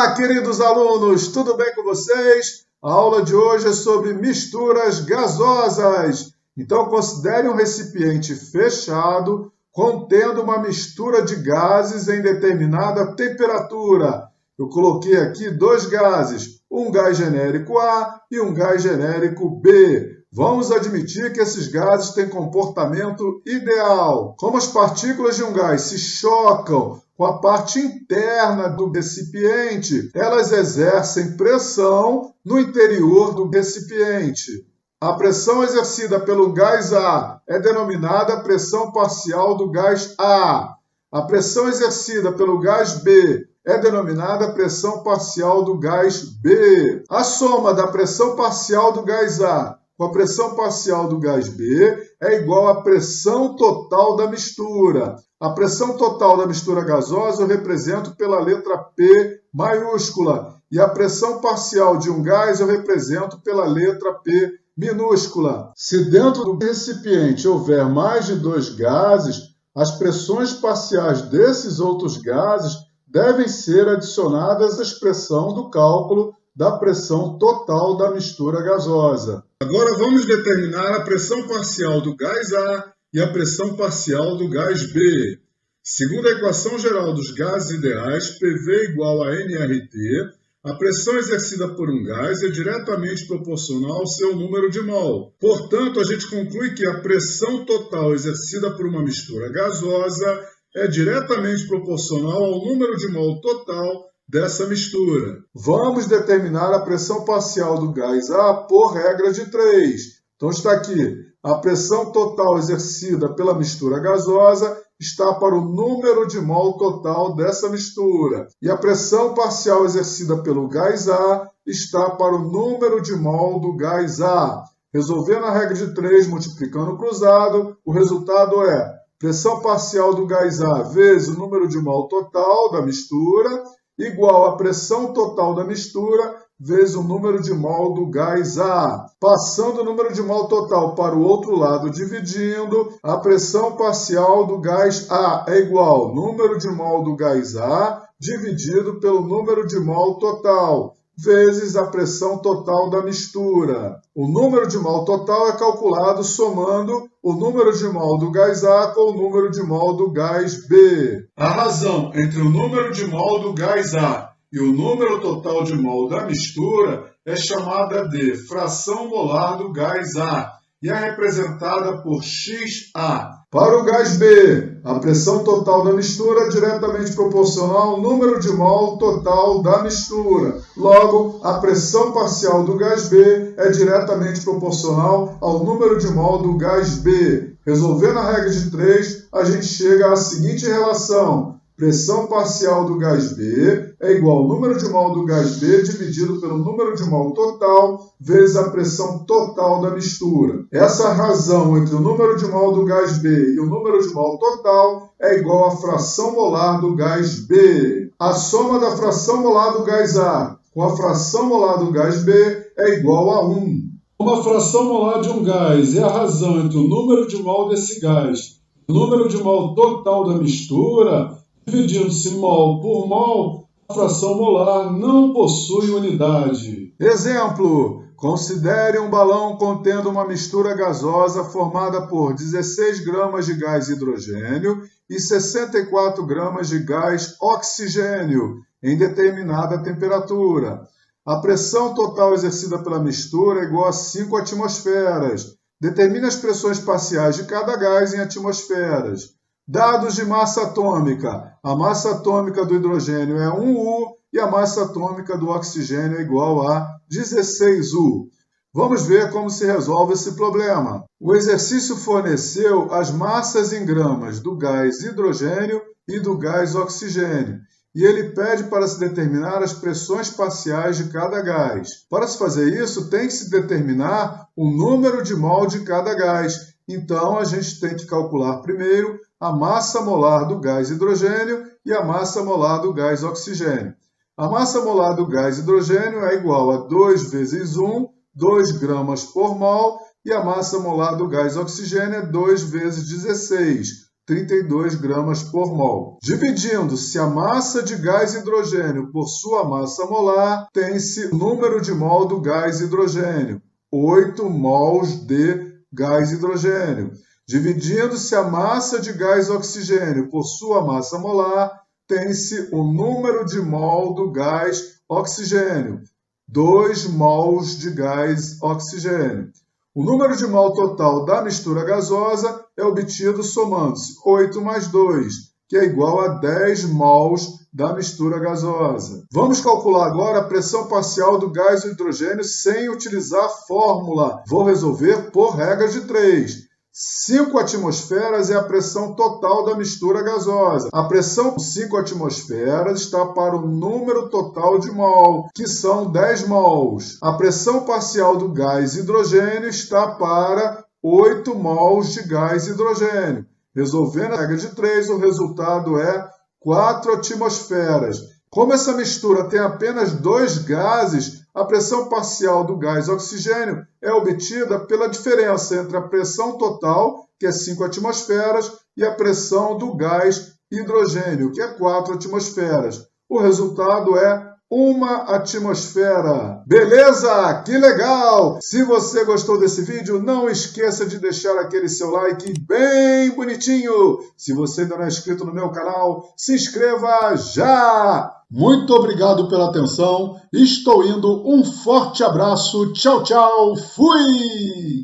Olá, queridos alunos, tudo bem com vocês? A aula de hoje é sobre misturas gasosas. Então, considere um recipiente fechado contendo uma mistura de gases em determinada temperatura. Eu coloquei aqui dois gases, um gás genérico A e um gás genérico B. Vamos admitir que esses gases têm comportamento ideal. Como as partículas de um gás se chocam com a parte interna do recipiente, elas exercem pressão no interior do recipiente. A pressão exercida pelo gás A é denominada pressão parcial do gás A. A pressão exercida pelo gás B é denominada pressão parcial do gás B. A soma da pressão parcial do gás A com a pressão parcial do gás B é igual à pressão total da mistura. A pressão total da mistura gasosa eu represento pela letra P maiúscula e a pressão parcial de um gás eu represento pela letra P minúscula. Se dentro do recipiente houver mais de dois gases, as pressões parciais desses outros gases devem ser adicionadas à expressão do cálculo da pressão total da mistura gasosa. Agora vamos determinar a pressão parcial do gás A e a pressão parcial do gás B. Segundo a equação geral dos gases ideais, PV igual a nRT, a pressão exercida por um gás é diretamente proporcional ao seu número de mol. Portanto, a gente conclui que a pressão total exercida por uma mistura gasosa é diretamente proporcional ao número de mol total dessa mistura. Vamos determinar a pressão parcial do gás A por regra de 3. Então está aqui, a pressão total exercida pela mistura gasosa está para o número de mol total dessa mistura. E a pressão parcial exercida pelo gás A está para o número de mol do gás A. Resolvendo a regra de 3, multiplicando o cruzado, o resultado é pressão parcial do gás A vezes o número de mol total da mistura igual a pressão total da mistura vezes o número de mol do gás A. Passando o número de mol total para o outro lado, dividindo, a pressão parcial do gás A é igual ao número de mol do gás A dividido pelo número de mol total, vezes a pressão total da mistura. O número de mol total é calculado somando o número de mol do gás A com o número de mol do gás B. A razão entre o número de mol do gás A e o número total de mol da mistura é chamada de fração molar do gás A e é representada por XA. Para o gás B, a pressão total da mistura é diretamente proporcional ao número de mol total da mistura. Logo, a pressão parcial do gás B é diretamente proporcional ao número de mol do gás B. Resolvendo a regra de 3, a gente chega à seguinte relação. Pressão parcial do gás B é igual ao número de mol do gás B dividido pelo número de mol total vezes a pressão total da mistura. Essa razão entre o número de mol do gás B e o número de mol total é igual à fração molar do gás B. A soma da fração molar do gás A com a fração molar do gás B é igual a 1. Como a fração molar de um gás é a razão entre o número de mol desse gás e o número de mol total da mistura, dividindo-se mol por mol, a fração molar não possui unidade. Exemplo: considere um balão contendo uma mistura gasosa formada por 16 gramas de gás hidrogênio e 64 gramas de gás oxigênio em determinada temperatura. A pressão total exercida pela mistura é igual a 5 atmosferas. Determine as pressões parciais de cada gás em atmosferas. Dados de massa atômica. A massa atômica do hidrogênio é 1U e a massa atômica do oxigênio é igual a 16U. Vamos ver como se resolve esse problema. O exercício forneceu as massas em gramas do gás hidrogênio e do gás oxigênio, e ele pede para se determinar as pressões parciais de cada gás. Para se fazer isso, tem que se determinar o número de mol de cada gás. Então, a gente tem que calcular primeiro a massa molar do gás hidrogênio e a massa molar do gás oxigênio. A massa molar do gás hidrogênio é igual a 2 vezes 1, 2 gramas por mol, e a massa molar do gás oxigênio é 2 vezes 16, 32 gramas por mol. Dividindo-se a massa de gás hidrogênio por sua massa molar, tem-se o número de mol do gás hidrogênio, 8 mols de gás hidrogênio. Dividindo-se a massa de gás oxigênio por sua massa molar, tem-se o número de mol do gás oxigênio, 2 mols de gás oxigênio. O número de mol total da mistura gasosa é obtido somando-se 8 mais 2, que é igual a 10 mols da mistura gasosa. Vamos calcular agora a pressão parcial do gás hidrogênio sem utilizar fórmula. Vou resolver por regra de 3. 5 atmosferas é a pressão total da mistura gasosa. A pressão de 5 atmosferas está para o número total de mol, que são 10 mols. A pressão parcial do gás hidrogênio está para 8 mols de gás hidrogênio. Resolvendo a regra de 3, o resultado é 4 atmosferas. Como essa mistura tem apenas 2 gases, a pressão parcial do gás oxigênio é obtida pela diferença entre a pressão total, que é 5 atmosferas, e a pressão do gás hidrogênio, que é 4 atmosferas. O resultado é 1 atmosfera. Beleza? Que legal! Se você gostou desse vídeo, não esqueça de deixar aquele seu like bem bonitinho. Se você ainda não é inscrito no meu canal, se inscreva já! Muito obrigado pela atenção. Estou indo. Um forte abraço. Tchau, tchau. Fui!